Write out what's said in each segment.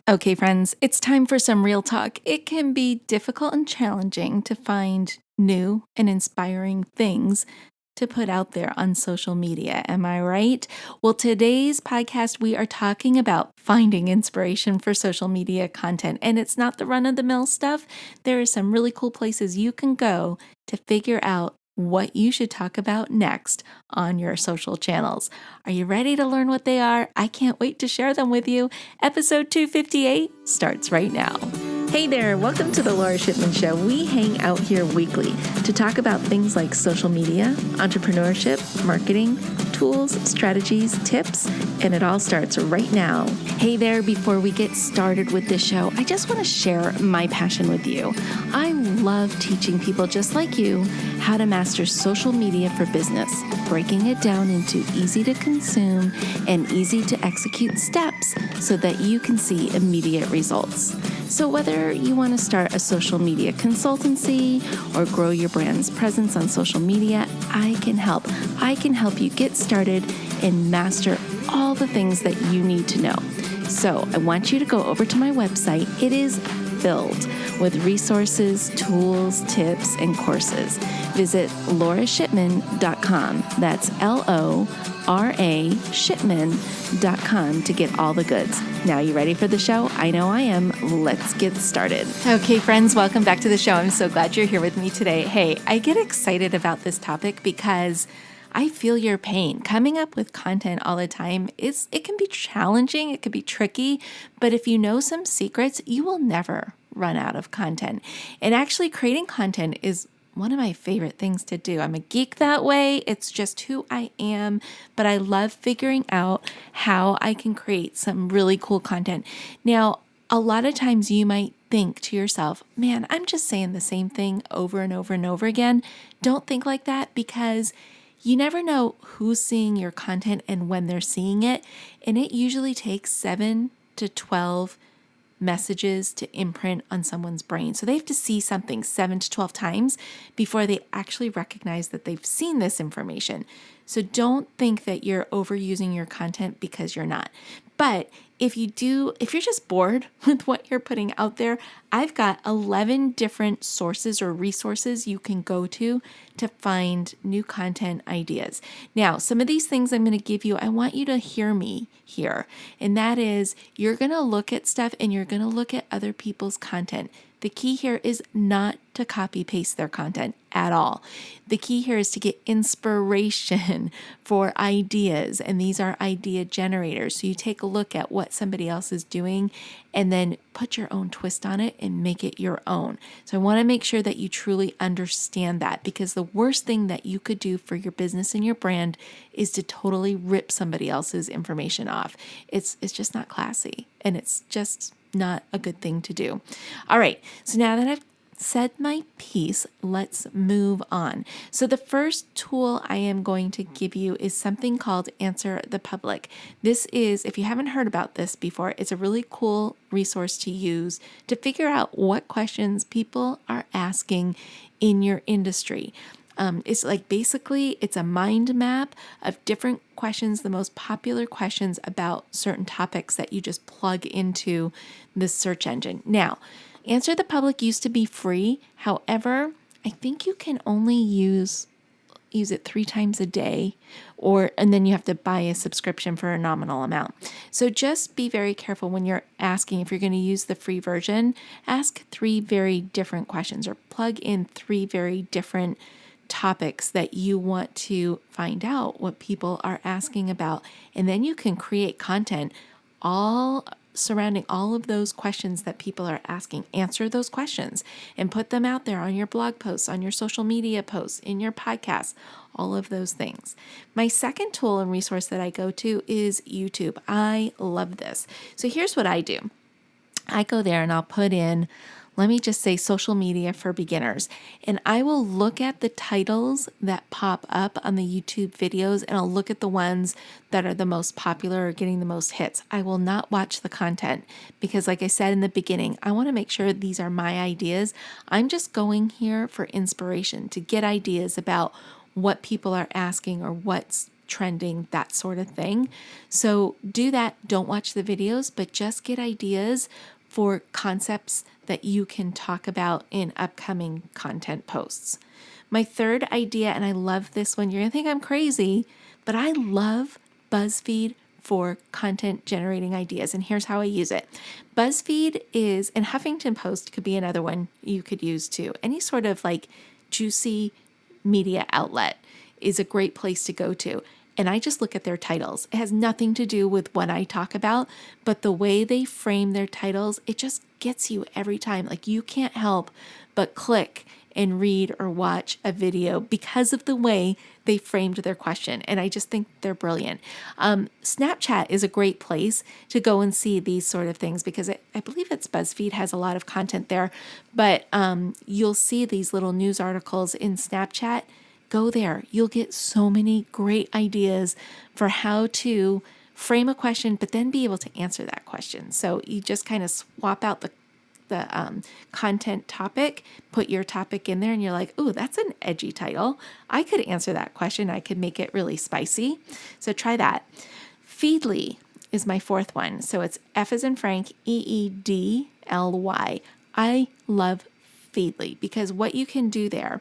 Okay, friends, it's time for some real talk. It can be difficult and challenging to find new and inspiring things to put out there on social media. Am I right? Well, today's podcast, we are talking about finding inspiration for social media content. And it's not the run of the mill stuff. There are some really cool places you can go to figure out what you should talk about next on your social channels. Are you ready to learn what they are? I can't wait to share them with you. Episode 258 starts right now. Hey there, welcome to the Lora Shipman Show. We hang out here weekly to talk about things like social media, entrepreneurship, marketing, tools, strategies, tips, and it all starts right now. Hey there, before we get started with this show, I just want to share my passion with you. I love teaching people just like you how to master social media for business, breaking it down into easy to consume and easy to execute steps so that you can see immediate results. So whether you want to start a social media consultancy or grow your brand's presence on social media, I can help. I can help you get started and master all the things that you need to know. So I want you to go over to my website. It is filled with resources, tools, tips, and courses. Visit lorashipman.com. That's LORA shipman.com to get all the goods. Now, you ready for the show? I know I am. Let's get started. Okay, friends, welcome back to the show. I'm so glad you're here with me today. Hey, I get excited about this topic because I feel your pain. Coming up with content all the time it can be challenging, it can be tricky, but if you know some secrets, you will never run out of content. And actually creating content is one of my favorite things to do. I'm a geek that way. It's just who I am, but I love figuring out how I can create some really cool content. Now, a lot of times you might think to yourself, man, I'm just saying the same thing over and over and over again. Don't think like that, because you never know who's seeing your content and when they're seeing it. And it usually takes 7 to 12 messages to imprint on someone's brain. So they have to see something 7 to 12 times before they actually recognize that they've seen this information. So don't think that you're overusing your content, because you're not. But if you're just bored with what you're putting out there, I've got 11 different sources or resources you can go to find new content ideas. Now, some of these things I'm going to give you, I want you to hear me here. And that is, you're going to look at stuff and you're going to look at other people's content. The key here is not to copy paste their content at all. The key here is to get inspiration for ideas, and these are idea generators. So you take a look at what somebody else is doing and then put your own twist on it and make it your own. So I want to make sure that you truly understand that, because the worst thing that you could do for your business and your brand is to totally rip somebody else's information off. It's just not classy, and it's just not a good thing to do. All right, so now that I've said my piece, let's move on. So the first tool I am going to give you is something called Answer the Public. This is, if you haven't heard about this before, it's a really cool resource to use to figure out what questions people are asking in your industry. It's like basically it's a mind map of different questions, the most popular questions about certain topics that you just plug into the search engine. Now, Answer the Public used to be free. However, I think you can only use it 3 times a day, and then you have to buy a subscription for a nominal amount. So just be very careful when you're asking. If you're going to use the free version, ask 3 very different questions, or plug in 3 very different topics that you want to find out what people are asking about. And then you can create content all surrounding all of those questions that people are asking. Answer those questions and put them out there on your blog posts, on your social media posts, in your podcasts, all of those things. My second tool and resource that I go to is YouTube. I love this. So here's what I do. I go there and I'll put in, let me just say, social media for beginners. And I will look at the titles that pop up on the YouTube videos, and I'll look at the ones that are the most popular or getting the most hits. I will not watch the content because, like I said in the beginning, I want to make sure these are my ideas. I'm just going here for inspiration, to get ideas about what people are asking or what's trending, that sort of thing. So do that. Don't watch the videos, but just get ideas for concepts that you can talk about in upcoming content posts. My third idea, and I love this one, you're going to think I'm crazy, but I love BuzzFeed for content generating ideas. And here's how I use it. BuzzFeed is, and Huffington Post could be another one you could use too. Any sort of like juicy media outlet is a great place to go to. And I just look at their titles. It has nothing to do with what I talk about, but the way they frame their titles, it just gets you every time. Like you can't help but click and read or watch a video because of the way they framed their question. And I just think they're brilliant. Snapchat is a great place to go and see these sort of things because I believe it's BuzzFeed has a lot of content there, but you'll see these little news articles in Snapchat. Go there. You'll get so many great ideas for how to frame a question, but then be able to answer that question. So you just kind of swap out the content topic, put your topic in there, and you're like, oh, that's an edgy title. I could answer that question. I could make it really spicy. So try that. Feedly is my fourth one. So it's F as in Frank, EEDLY. I love Feedly because what you can do there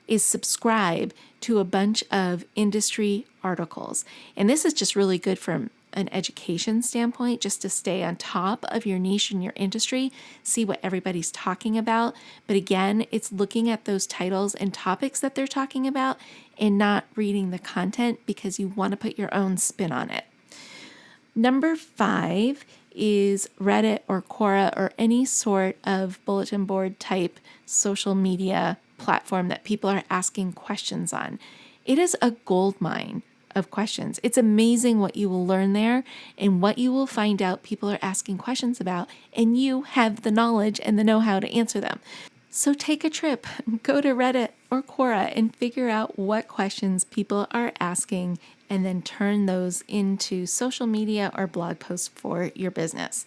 is subscribe to a bunch of industry articles. And this is just really good from an education standpoint, just to stay on top of your niche and your industry, see what everybody's talking about. But again, it's looking at those titles and topics that they're talking about and not reading the content because you want to put your own spin on it. Number 5 is Reddit or Quora or any sort of bulletin board type social media platform that people are asking questions on. It is a gold mine of questions. It's amazing what you will learn there and what you will find out people are asking questions about, and you have the knowledge and the know-how to answer them. So take a trip, go to Reddit or Quora and figure out what questions people are asking and then turn those into social media or blog posts for your business.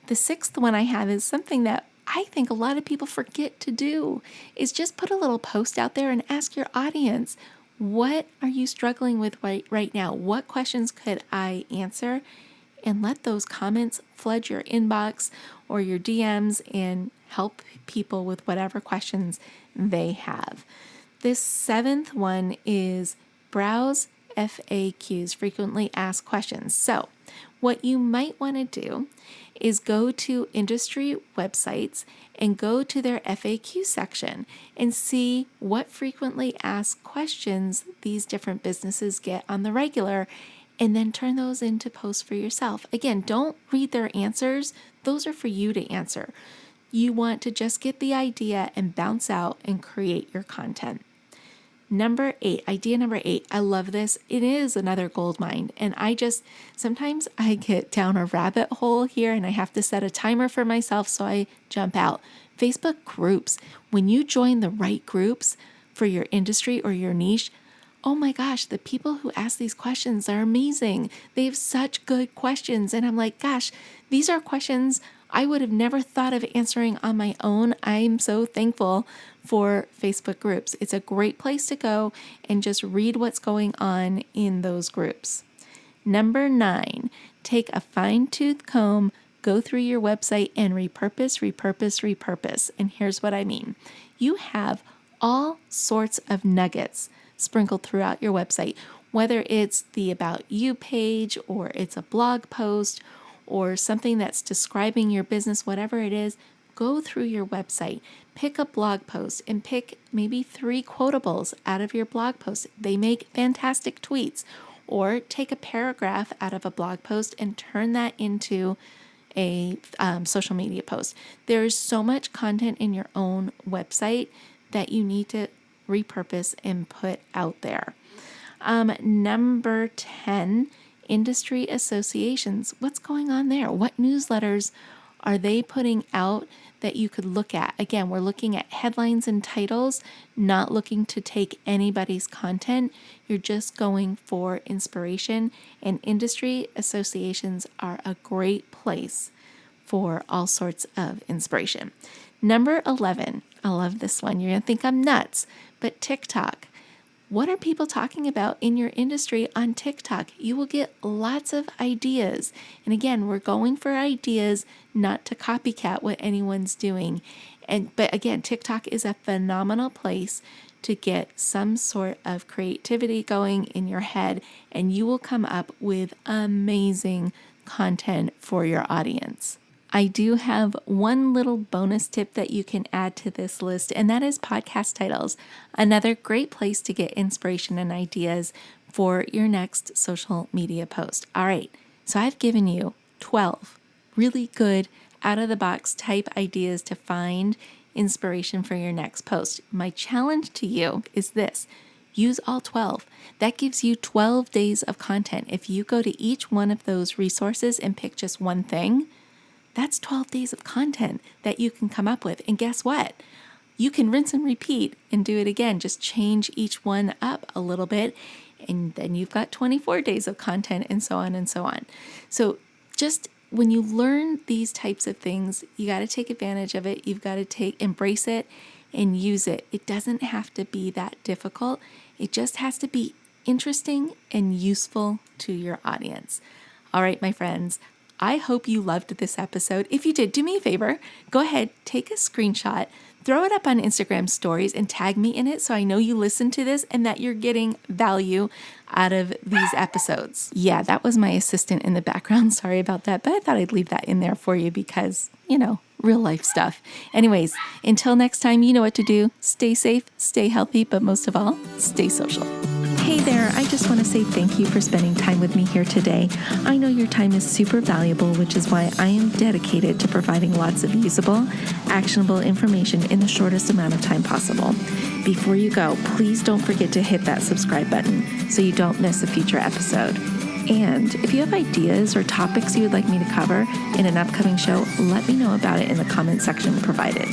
The sixth one I have is something that I think a lot of people forget to do, is just put a little post out there and ask your audience, what are you struggling with right now? What questions could I answer? And let those comments flood your inbox or your DMs and help people with whatever questions they have. This seventh one is browse FAQs, frequently asked questions. So what you might want to do is go to industry websites and go to their FAQ section and see what frequently asked questions these different businesses get on the regular, and then turn those into posts for yourself. Again, don't read their answers. Those are for you to answer. You want to just get the idea and bounce out and create your content. Number 8, idea number 8. I love this. It is another gold mine. And sometimes I get down a rabbit hole here and I have to set a timer for myself so I jump out. Facebook groups. When you join the right groups for your industry or your niche, oh my gosh, the people who ask these questions are amazing. They have such good questions. And I'm like, gosh, these are questions I would have never thought of answering on my own. I'm so thankful for Facebook groups. It's a great place to go and just read what's going on in those groups. Number 9, take a fine-tooth comb, go through your website and repurpose. And here's what I mean. You have all sorts of nuggets sprinkled throughout your website, whether it's the About You page or it's a blog post or something that's describing your business, whatever it is. Go through your website, pick a blog post, and pick maybe 3 quotables out of your blog post. They make fantastic tweets. Or take a paragraph out of a blog post and turn that into a social media post. There is so much content in your own website that you need to repurpose and put out there. Number 10, industry associations. What's going on there? What newsletters are they putting out that you could look at? Again, we're looking at headlines and titles, not looking to take anybody's content. You're just going for inspiration, and industry associations are a great place for all sorts of inspiration. Number 11, I love this one. You're going to think I'm nuts, but TikTok. what are people talking about in your industry on TikTok? You will get lots of ideas. And again, we're going for ideas, not to copycat what anyone's doing. But again, TikTok is a phenomenal place to get some sort of creativity going in your head, and you will come up with amazing content for your audience. I do have one little bonus tip that you can add to this list, and that is podcast titles. Another great place to get inspiration and ideas for your next social media post. All right, so I've given you 12 really good out-of-the-box type ideas to find inspiration for your next post. My challenge to you is this. Use all 12. That gives you 12 days of content. If you go to each one of those resources and pick just one thing, that's 12 days of content that you can come up with. And guess what? You can rinse and repeat and do it again. Just change each one up a little bit, and then you've got 24 days of content, and so on and so on. So just when you learn these types of things, you got to take advantage of it. You've got to embrace it and use it. It doesn't have to be that difficult. It just has to be interesting and useful to your audience. All right, my friends, I hope you loved this episode. If you did, do me a favor, go ahead, take a screenshot, throw it up on Instagram stories and tag me in it so I know you listened to this and that you're getting value out of these episodes. Yeah, that was my assistant in the background. Sorry about that, but I thought I'd leave that in there for you because, real life stuff. Anyways, until next time, you know what to do. Stay safe, stay healthy, but most of all, stay social. Hey there, I just want to say thank you for spending time with me here today. I know your time is super valuable, which is why I am dedicated to providing lots of usable, actionable information in the shortest amount of time possible. Before you go, please don't forget to hit that subscribe button so you don't miss a future episode. And if you have ideas or topics you would like me to cover in an upcoming show, let me know about it in the comment section provided.